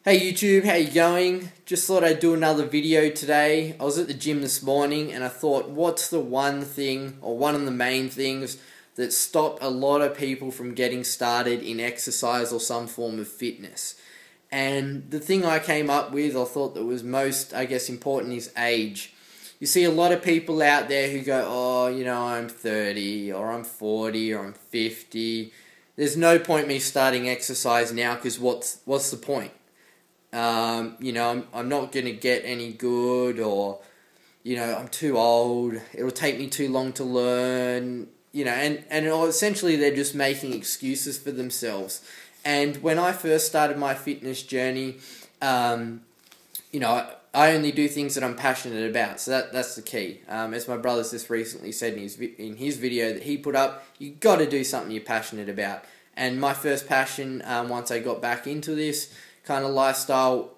Hey YouTube, how you going? Just thought I'd do another video today. I was at the gym this morning and I thought, what's the one thing, or one of the main things, that stopped a lot of people from getting started in exercise or some form of fitness? And the thing I came up with, I thought that was most, important, is age. You see a lot of people out there who go, I'm 30, or I'm 40, or I'm 50. There's no point me starting exercise now because what's the point? I'm not going to get any good, or, I'm too old, it'll take me too long to learn, and essentially they're just making excuses for themselves. And when I first started my fitness journey, I only do things that I'm passionate about, so that's the key. As my brother's just recently said in his video that he put up, you got to do something you're passionate about. And my first passion, once I got back into this kind of lifestyle,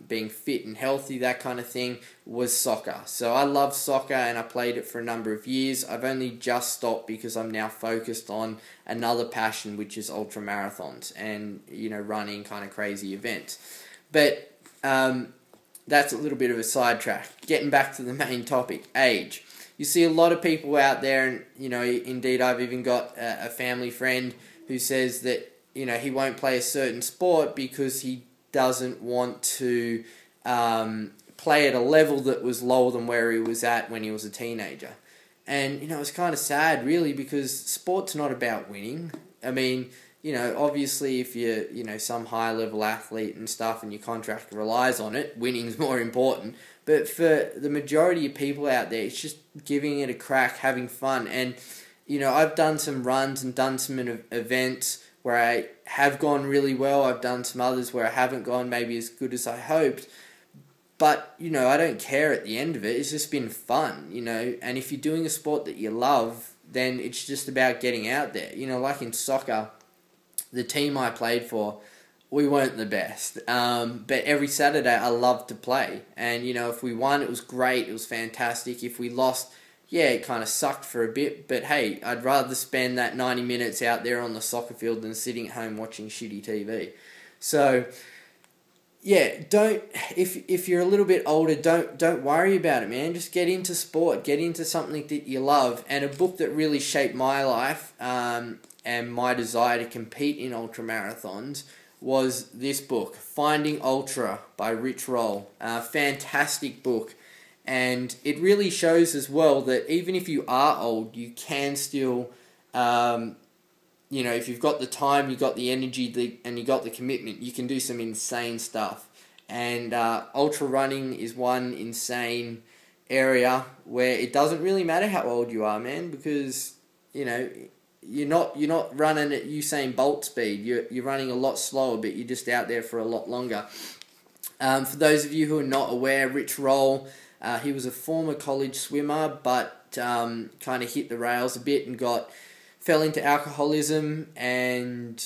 being fit and healthy, that kind of thing, was soccer. So I love soccer and I played it for a number of years. I've only just stopped because I'm now focused on another passion, which is ultramarathons and, running kind of crazy events. But that's a little bit of a sidetrack. Getting back to the main topic, age. You see a lot of people out there, and, indeed I've even got a family friend who says that he won't play a certain sport because he doesn't want to play at a level that was lower than where he was at when he was a teenager. And, it's kind of sad, really, because sport's not about winning. I mean, obviously if you're, some high-level athlete and stuff and your contract relies on it, winning's more important. But for the majority of people out there, it's just giving it a crack, having fun. And, I've done some runs and done some events where I have gone really well. I've done some others where I haven't gone maybe as good as I hoped. But, I don't care at the end of it. It's just been fun, And if you're doing a sport that you love, then it's just about getting out there. Like in soccer, the team I played for, we weren't the best. But every Saturday I loved to play. And, if we won, it was great. It was fantastic. If we lost, yeah, it kind of sucked for a bit, but hey, I'd rather spend that 90 minutes out there on the soccer field than sitting at home watching shitty TV. So, yeah, if you're a little bit older, don't worry about it, man. Just get into sport, get into something that you love. And a book that really shaped my life and my desire to compete in ultramarathons was this book, Finding Ultra by Rich Roll. Fantastic book. And it really shows as well that even if you are old, you can still, if you've got the time, you've got the energy, and you've got the commitment, you can do some insane stuff. And ultra running is one insane area where it doesn't really matter how old you are, man, because, you're not running at Usain Bolt speed. You're running a lot slower, but you're just out there for a lot longer. For those of you who are not aware, Rich Roll, he was a former college swimmer, but kind of hit the rails a bit and fell into alcoholism and,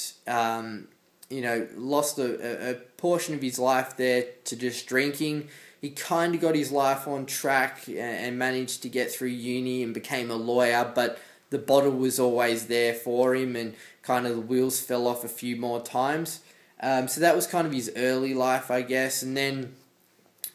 lost a portion of his life there to just drinking. He kind of got his life on track and managed to get through uni and became a lawyer, but the bottle was always there for him and kind of the wheels fell off a few more times. So that was kind of his early life, I guess, and then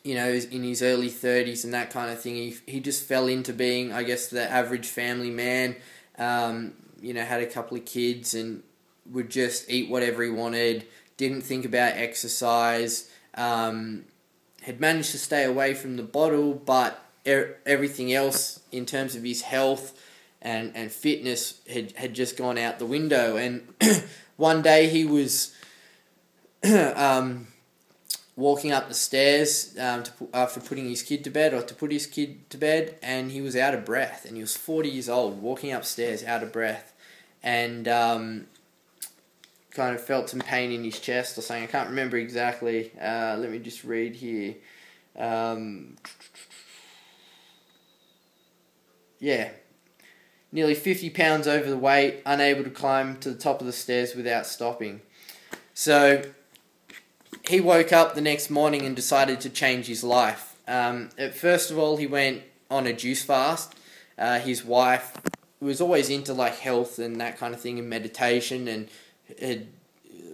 in his early 30s and that kind of thing, he just fell into being, I guess, the average family man, had a couple of kids and would just eat whatever he wanted, didn't think about exercise, had managed to stay away from the bottle, but everything else in terms of his health and fitness had just gone out the window. And one day he was walking up the stairs after putting his kid to bed, or to put his kid to bed, and he was out of breath, and he was 40 years old, walking upstairs out of breath, and kind of felt some pain in his chest or something. I can't remember exactly. Let me just read here. Nearly 50 pounds over the weight, unable to climb to the top of the stairs without stopping. So he woke up the next morning and decided to change his life. First of all, he went on a juice fast. His wife was always into health and that kind of thing and meditation, and had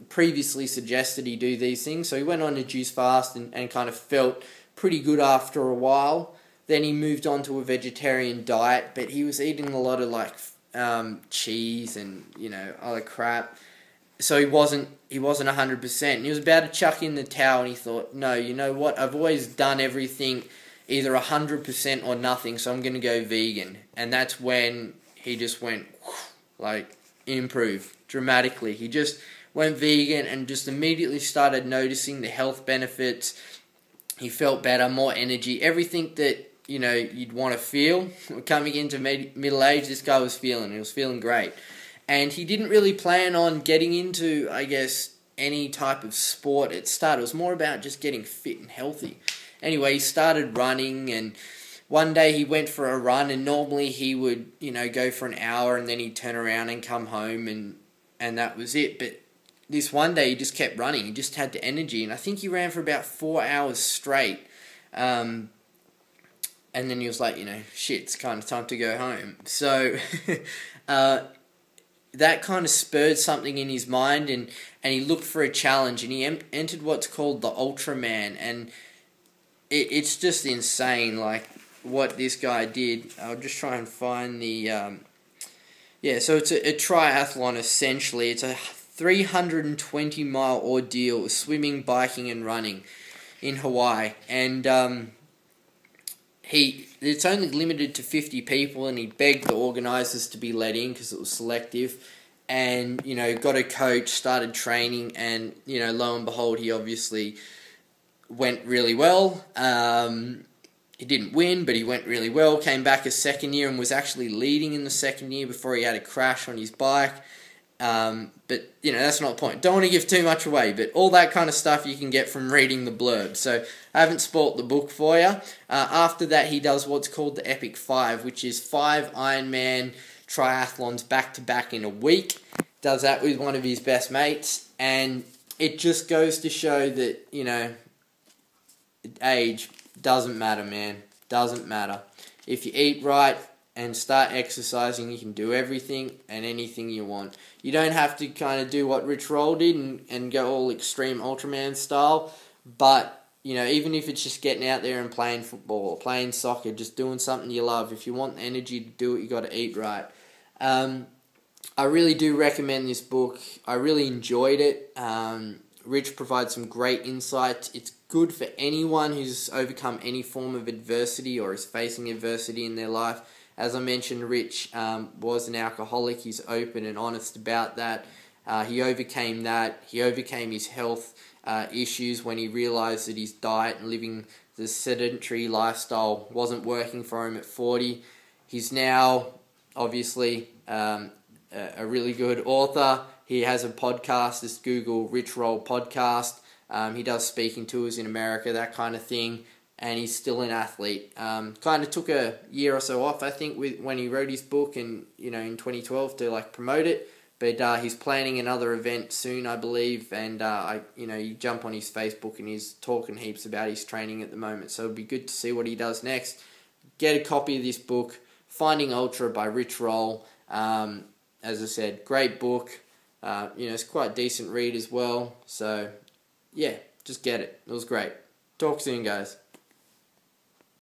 previously suggested he do these things. So he went on a juice fast and kind of felt pretty good after a while. Then he moved on to a vegetarian diet, but he was eating a lot of like cheese and, you know, other crap. So he wasn't 100%. And he was about to chuck in the towel, and he thought, no, you know what? I've always done everything either 100% or nothing, so I'm going to go vegan. And that's when he just went, like, improved dramatically. He just went vegan and just immediately started noticing the health benefits. He felt better, more energy, everything that, you know, you'd want to feel. Coming into middle age, this guy was feeling. He was feeling great. And he didn't really plan on getting into, I guess, any type of sport at start. It was more about just getting fit and healthy. Anyway, he started running, and one day he went for a run, and normally he would, you know, go for an hour, and then he'd turn around and come home, and that was it. But this one day he just kept running. He just had the energy, and I think he ran for about 4 hours straight. And then he was like, you know, shit, it's kind of time to go home. So that kind of spurred something in his mind, and he looked for a challenge, and he entered what's called the Ultraman, and it's just insane, like, what this guy did. I'll just try and find the... so it's a triathlon, essentially. It's a 320-mile ordeal, swimming, biking, and running in Hawaii, and it's only limited to 50 people, and he begged the organisers to be let in because it was selective, and, you know, got a coach, started training, and, you know, lo and behold, he obviously went really well. He didn't win, but he went really well, came back a second year and was actually leading in the second year before he had a crash on his bike. But, you know, that's not the point. Don't want to give too much away, but all that kind of stuff you can get from reading the blurb. So I haven't spoilt the book for you. After that, he does what's called the Epic 5, which is 5 Ironman triathlons back-to-back in a week. Does that with one of his best mates, and it just goes to show that, you know, age doesn't matter, man. Doesn't matter. If you eat right and start exercising, you can do everything and anything you want. You don't have to kind of do what Rich Roll did and go all extreme Ultraman style, but, you know, even if it's just getting out there and playing football or playing soccer, just doing something you love, if you want the energy to do it, you got to eat right. I really do recommend this book. I really enjoyed it. Rich provides some great insight. It's good for anyone who's overcome any form of adversity or is facing adversity in their life. As I mentioned, Rich was an alcoholic. He's open and honest about that. He overcame that. He overcame his health issues when he realized that his diet and living the sedentary lifestyle wasn't working for him at 40. He's now, obviously, a really good author. He has a podcast. Just Google Rich Roll Podcast. He does speaking tours in America, that kind of thing. And he's still an athlete. Kind of took a year or so off, I think, when he wrote his book, and, you know, in 2012 to like promote it. But he's planning another event soon, I believe. And you jump on his Facebook, and he's talking heaps about his training at the moment. So it'll be good to see what he does next. Get a copy of this book, Finding Ultra by Rich Roll. As I said, great book. It's quite a decent read as well. So yeah, just get it. It was great. Talk soon, guys.